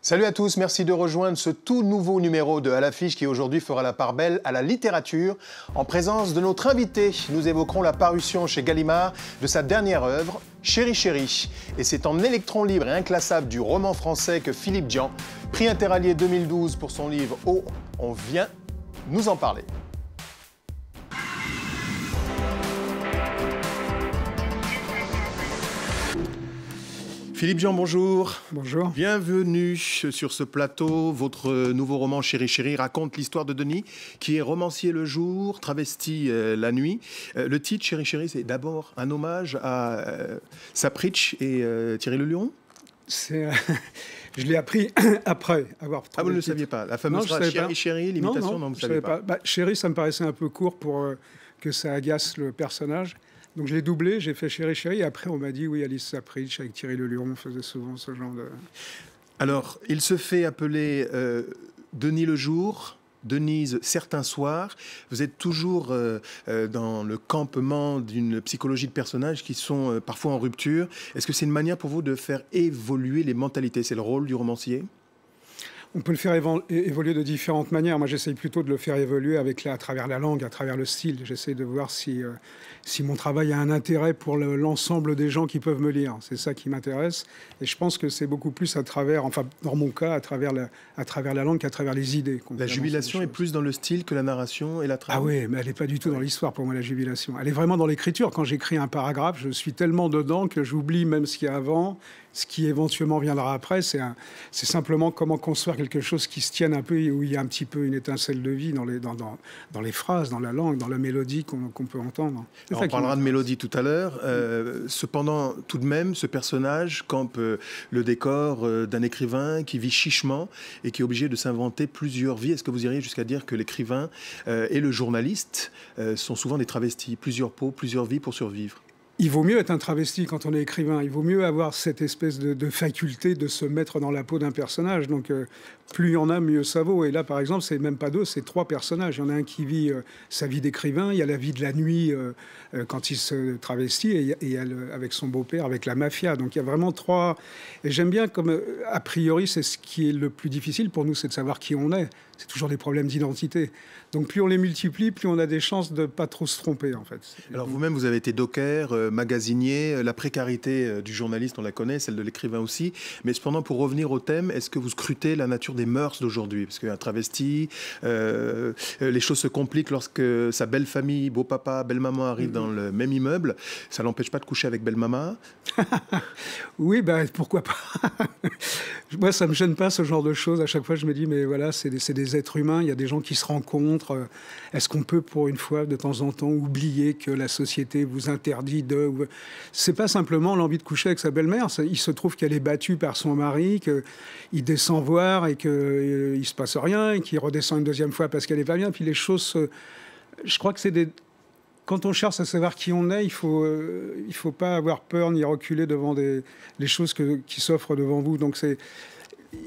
Salut à tous, merci de rejoindre ce tout nouveau numéro de À l'affiche qui aujourd'hui fera la part belle à la littérature. En présence de notre invité, nous évoquerons la parution chez Gallimard de sa dernière œuvre, Chéri Chéri. Et c'est en électron libre et inclassable du roman français que Philippe Dian, prix Interallié 2012 pour son livre « Oh, on vient nous en parler ». Philippe Dian, bonjour. Bonjour. Bienvenue sur ce plateau. Votre nouveau roman Chéri Chéri raconte l'histoire de Denis, qui est romancier le jour, travesti la nuit. Le titre Chéri Chéri, c'est d'abord un hommage à Sapritch et Thierry Le Lion. Je l'ai appris après avoir trouvé. Ah, vous ne le saviez pas. La fameuse phrase Chéri Chéri, l'imitation, non, vous ne savez pas. Chéri, ça me paraissait un peu court pour que ça agace le personnage. Donc je l'ai doublé, j'ai fait Chéri Chéri, et après on m'a dit oui, Alice Sapritch avec Thierry Le Lion, on faisait souvent ce genre de... Alors, il se fait appeler Denis le jour, Denise certains soirs. Vous êtes toujours dans le campement d'une psychologie de personnages qui sont parfois en rupture. Est-ce que c'est une manière pour vous de faire évoluer les mentalités? C'est le rôle du romancier? On peut le faire évoluer de différentes manières. Moi, j'essaye plutôt de le faire évoluer à travers la langue, à travers le style. J'essaie de voir si mon travail a un intérêt pour l'ensemble des gens qui peuvent me lire. C'est ça qui m'intéresse. Et je pense que c'est beaucoup plus à travers, enfin, dans mon cas, à travers la langue qu'à travers les idées. La jubilation est plus dans le style que la narration et la trame. Ah oui, mais elle n'est pas du tout dans l'histoire pour moi, la jubilation. Elle est vraiment dans l'écriture. Quand j'écris un paragraphe, je suis tellement dedans que j'oublie même ce qu'il y a avant. Ce qui éventuellement viendra après, c'est simplement comment construire quelque chose qui se tienne un peu, où il y a un petit peu une étincelle de vie dans les phrases, dans la langue, dans la mélodie qu'on peut entendre. On parlera de mélodie tout à l'heure. Cependant, tout de même, ce personnage campe le décor d'un écrivain qui vit chichement et qui est obligé de s'inventer plusieurs vies. Est-ce que vous iriez jusqu'à dire que l'écrivain et le journaliste sont souvent des travestis, plusieurs peaux, plusieurs vies pour survivre? Il vaut mieux être un travesti quand on est écrivain. Il vaut mieux avoir cette espèce de faculté de se mettre dans la peau d'un personnage. Donc, plus il y en a, mieux ça vaut. Et là, par exemple, c'est même pas deux, c'est trois personnages. Il y en a un qui vit sa vie d'écrivain. Il y a la vie de la nuit quand il se travestit. Et il y a avec son beau-père, avec la mafia. Donc, il y a vraiment trois. Et j'aime bien comme, a priori, c'est ce qui est le plus difficile pour nous, c'est de savoir qui on est. C'est toujours des problèmes d'identité. Donc, plus on les multiplie, plus on a des chances de pas trop se tromper, en fait. Alors, vous-même, vous avez été docker, magasinier. La précarité du journaliste, on la connaît, celle de l'écrivain aussi. Mais cependant, pour revenir au thème, est-ce que vous scrutez la nature des mœurs d'aujourd'hui? Parce qu'un travesti, les choses se compliquent lorsque sa belle famille, beau-papa, belle-maman arrivent dans le même immeuble. Ça l'empêche pas de coucher avec belle-maman? Oui, ben, pourquoi pas. Moi, ça me gêne pas, ce genre de choses. À chaque fois, je me dis, mais voilà, c'est des êtres humains. Il y a des gens qui se rencontrent. Est-ce qu'on peut, pour une fois, de temps en temps, oublier que la société vous interdit de... C'est pas simplement l'envie de coucher avec sa belle-mère. Il se trouve qu'elle est battue par son mari, qu'il descend voir et qu'il ne se passe rien, et qu'il redescend une deuxième fois parce qu'elle n'est pas bien. Puis les choses... Je crois que c'est des... Quand on cherche à savoir qui on est, il faut pas avoir peur ni reculer devant les choses qui s'offrent devant vous. Donc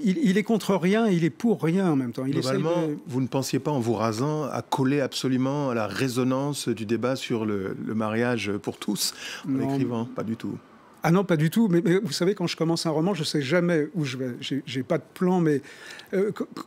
il est contre rien, il est pour rien en même temps. Globalement, vous ne pensiez pas en vous rasant à coller absolument à la résonance du débat sur le mariage pour tous en écrivant? Pas du tout. Ah non, pas du tout. Mais vous savez, quand je commence un roman, je ne sais jamais où je vais. J'ai pas de plan, mais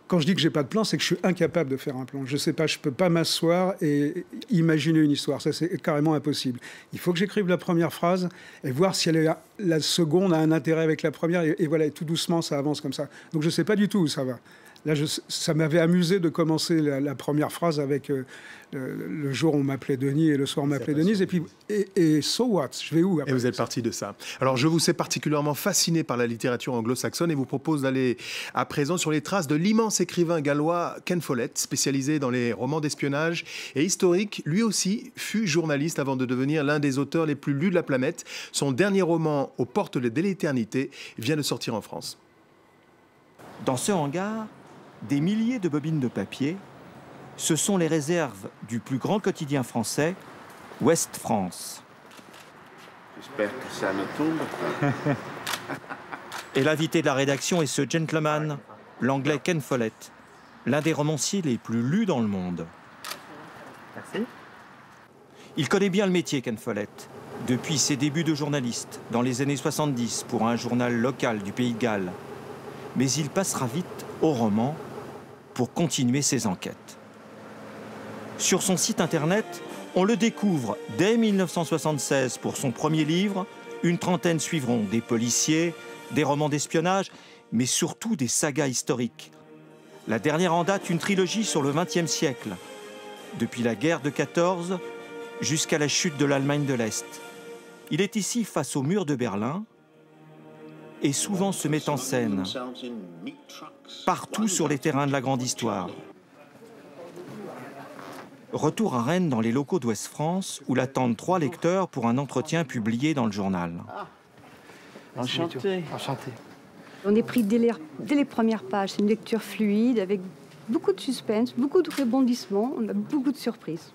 quand je dis que j'ai pas de plan, c'est que je suis incapable de faire un plan. Je sais pas, je peux pas m'asseoir et imaginer une histoire. Ça, c'est carrément impossible. Il faut que j'écrive la première phrase et voir si la seconde a un intérêt avec la première. Et voilà, et tout doucement, ça avance comme ça. Donc je ne sais pas du tout où ça va. Là, ça m'avait amusé de commencer la première phrase avec le jour on m'appelait Denis et le soir on m'appelait Denise. Et puis, et so what? Je vais où après? Et vous êtes parti de ça. Alors, je vous sais particulièrement fasciné par la littérature anglo-saxonne et vous propose d'aller à présent sur les traces de l'immense écrivain gallois Ken Follett, spécialisé dans les romans d'espionnage et historique. Lui aussi fut journaliste avant de devenir l'un des auteurs les plus lus de la planète. Son dernier roman, Aux portes de l'éternité, vient de sortir en France. Dans ce hangar, des milliers de bobines de papier, ce sont les réserves du plus grand quotidien français, Ouest France. J'espère que ça ne tombe pas. Et l'invité de la rédaction est ce gentleman, l'anglais Ken Follett, l'un des romanciers les plus lus dans le monde. Merci. Il connaît bien le métier, Ken Follett, depuis ses débuts de journaliste dans les années 70 pour un journal local du Pays de Galles. mais il passera vite au roman pour continuer ses enquêtes. Sur son site internet, on le découvre dès 1976 pour son premier livre. Une trentaine suivront, des policiers, des romans d'espionnage, mais surtout des sagas historiques. La dernière en date, une trilogie sur le XXe siècle, depuis la guerre de 14 jusqu'à la chute de l'Allemagne de l'Est. Il est ici face au mur de Berlin et souvent se met en scène partout sur les terrains de la grande histoire. Retour à Rennes dans les locaux d'Ouest France où l'attendent 3 lecteurs pour un entretien publié dans le journal. Enchanté. Enchanté. On est pris dès les premières pages. C'est une lecture fluide avec beaucoup de suspense, beaucoup de rebondissements. On a beaucoup de surprises.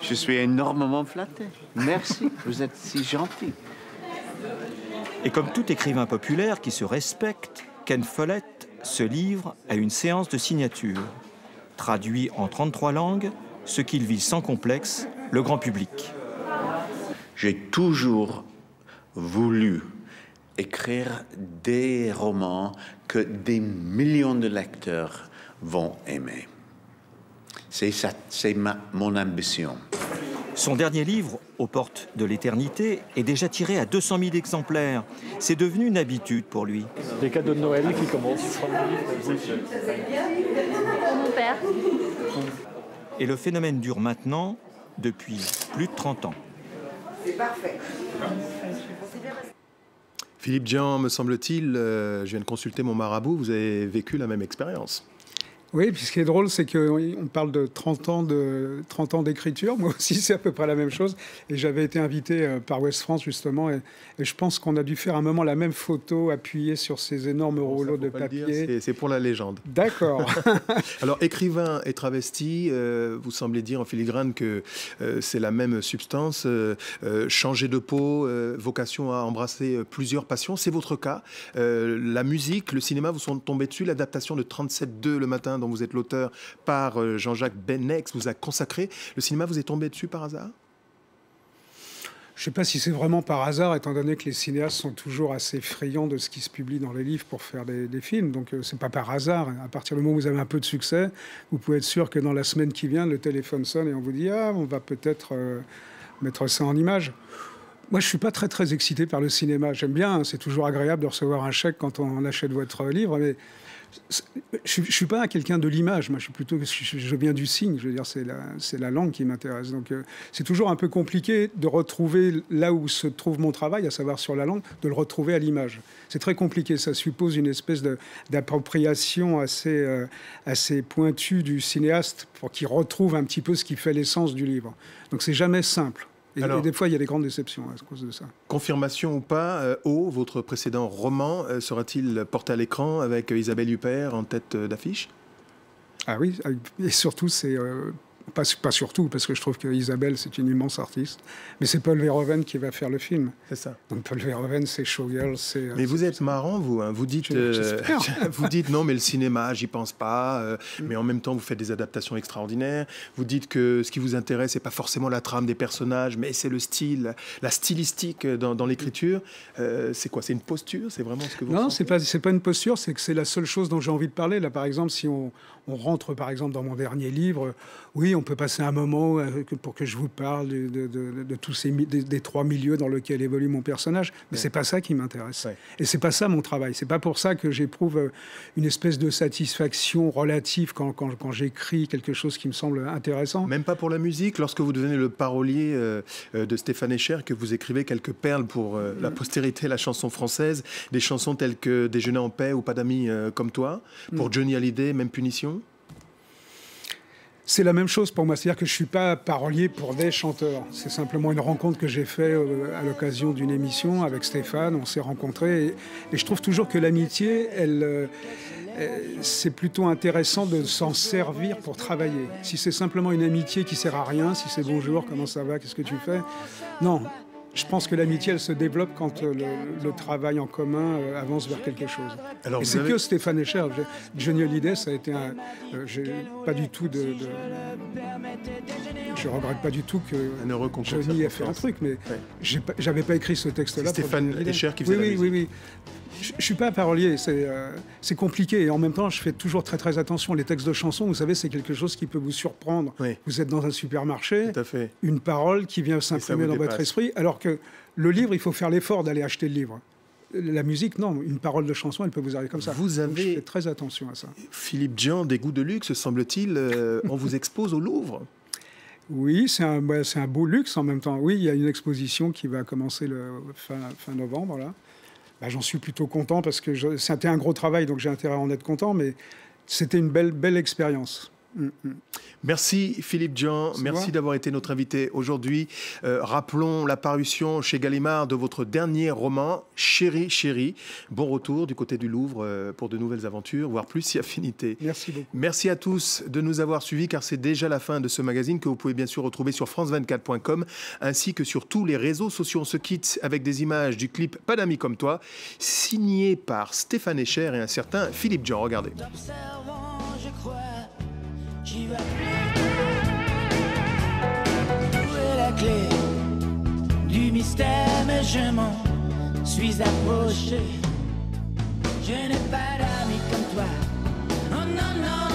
Je suis énormément flatté. Merci, vous êtes si gentil. Et comme tout écrivain populaire qui se respecte, Ken Follett se livre à une séance de signature. Traduit en 33 langues, ce qu'il vit sans complexe, le grand public. J'ai toujours voulu écrire des romans que des millions de lecteurs vont aimer. C'est mon ambition. Son dernier livre, Aux portes de l'éternité, est déjà tiré à 200 000 exemplaires. C'est devenu une habitude pour lui. Les cadeaux de Noël qui commencent. Pour mon père. Et le phénomène dure maintenant depuis plus de 30 ans. C'est parfait. Philippe Dian, me semble-t-il, je viens de consulter mon marabout, vous avez vécu la même expérience. Oui, puis ce qui est drôle, c'est qu'on parle de 30 ans d'écriture. Moi aussi, c'est à peu près la même chose. Et j'avais été invité par Ouest France, justement. Et je pense qu'on a dû faire un moment la même photo appuyée sur ces énormes rouleaux de papier. C'est pour la légende. D'accord. Alors, écrivain et travesti, vous semblez dire en filigrane que c'est la même substance. Changer de peau, vocation à embrasser plusieurs passions. C'est votre cas. La musique, le cinéma vous sont tombés dessus. L'adaptation de 37.2 le matin, dont vous êtes l'auteur, par Jean-Jacques Bennex, vous a consacré. Le cinéma vous est tombé dessus par hasard ? Je ne sais pas si c'est vraiment par hasard, étant donné que les cinéastes sont toujours assez friands de ce qui se publie dans les livres pour faire des films. Donc, ce n'est pas par hasard. À partir du moment où vous avez un peu de succès, vous pouvez être sûr que dans la semaine qui vient, le téléphone sonne et on vous dit « Ah, on va peut-être mettre ça en image ». Moi, je ne suis pas très excité par le cinéma. J'aime bien, c'est toujours agréable de recevoir un chèque quand on achète votre livre, mais je ne suis pas quelqu'un de l'image. Moi, je viens du signe. Je veux dire, c'est la langue qui m'intéresse. Donc, c'est toujours un peu compliqué de retrouver là où se trouve mon travail, à savoir sur la langue, de le retrouver à l'image. C'est très compliqué. Ça suppose une espèce d'appropriation assez pointue du cinéaste pour qu'il retrouve un petit peu ce qui fait l'essence du livre. Donc, c'est jamais simple. Et des fois, il y a des grandes déceptions à cause de ça. Confirmation ou pas, O, votre précédent roman, sera-t-il porté à l'écran avec Isabelle Huppert en tête d'affiche ? Ah oui, et surtout, c'est... Pas surtout, parce que je trouve qu'Isabelle, c'est une immense artiste. Mais c'est Paul Verhoeven qui va faire le film. C'est ça. Donc Paul Verhoeven, c'est Showgirl, c'est... Mais vous êtes marrant, vous. Hein. Vous dites non, mais le cinéma, j'y pense pas. Mais en même temps, vous faites des adaptations extraordinaires. Vous dites que ce qui vous intéresse, c'est pas forcément la trame des personnages, mais c'est le style, la stylistique dans l'écriture. C'est quoi ? C'est une posture ? C'est vraiment ce que vous... Non, c'est pas une posture, c'est que c'est la seule chose dont j'ai envie de parler. Là, par exemple, si on rentre, par exemple, dans mon dernier livre, oui, on peut passer un moment pour que je vous parle de tous des 3 milieux dans lesquels évolue mon personnage. Mais c'est pas ça qui m'intéresse. Ouais. Et c'est pas ça mon travail. C'est pas pour ça que j'éprouve une espèce de satisfaction relative quand j'écris quelque chose qui me semble intéressant. Même pas pour la musique. Lorsque vous devenez le parolier de Stéphane Escher, que vous écrivez quelques perles pour la postérité, la chanson française, des chansons telles que Déjeuner en paix ou Pas d'amis comme toi, pour Johnny Hallyday, Même punition. C'est la même chose pour moi, c'est-à-dire que je ne suis pas parolier pour des chanteurs. C'est simplement une rencontre que j'ai faite à l'occasion d'une émission avec Stéphane, on s'est rencontrés, et je trouve toujours que l'amitié, c'est plutôt intéressant de s'en servir pour travailler. Si c'est simplement une amitié qui ne sert à rien, si c'est bonjour, comment ça va, qu'est-ce que tu fais ? Non. Je pense que l'amitié, elle se développe quand le travail en commun avance vers quelque chose. Alors, et c'est que Stéphane Escher. Johnny Hallyday, ça a été un... pas du tout je regrette pas du tout que Johnny ait fait un truc, mais j'avais pas écrit ce texte-là. Stéphane Escher qui faisait la musique. Oui. Je ne suis pas parolier, c'est compliqué. Et en même temps, je fais toujours très très attention. Les textes de chansons, vous savez, c'est quelque chose qui peut vous surprendre. Oui. Vous êtes dans un supermarché, Tout à fait. une parole qui vient s'imprimer dans votre esprit, alors que le livre, il faut faire l'effort d'aller acheter le livre. La musique, non. Une parole de chanson, elle peut vous arriver comme ça. Vous Donc, je avez, fais très attention à ça. Philippe Djan, des goûts de luxe, semble-t-il. On vous expose au Louvre. Oui, c'est un beau luxe en même temps. Oui, il y a une exposition qui va commencer fin novembre, là. Bah, j'en suis plutôt content parce que c'était un gros travail, donc j'ai intérêt à en être content, mais c'était une belle expérience. Merci Philippe Djan, merci d'avoir été notre invité aujourd'hui. Rappelons la parution chez Gallimard de votre dernier roman, Chéri, chéri. Bon retour du côté du Louvre pour de nouvelles aventures, voire plus si affinité. Merci beaucoup. Merci à tous de nous avoir suivis, car c'est déjà la fin de ce magazine que vous pouvez bien sûr retrouver sur france24.com ainsi que sur tous les réseaux sociaux. On se quitte avec des images du clip Pas d'amis comme toi, signé par Stéphane Echer et un certain Philippe Djan. Regardez. J'y vais plus. Où est la clé du mystère? Mais je m'en suis approché. Je n'ai pas d'amis comme toi. Oh non, non.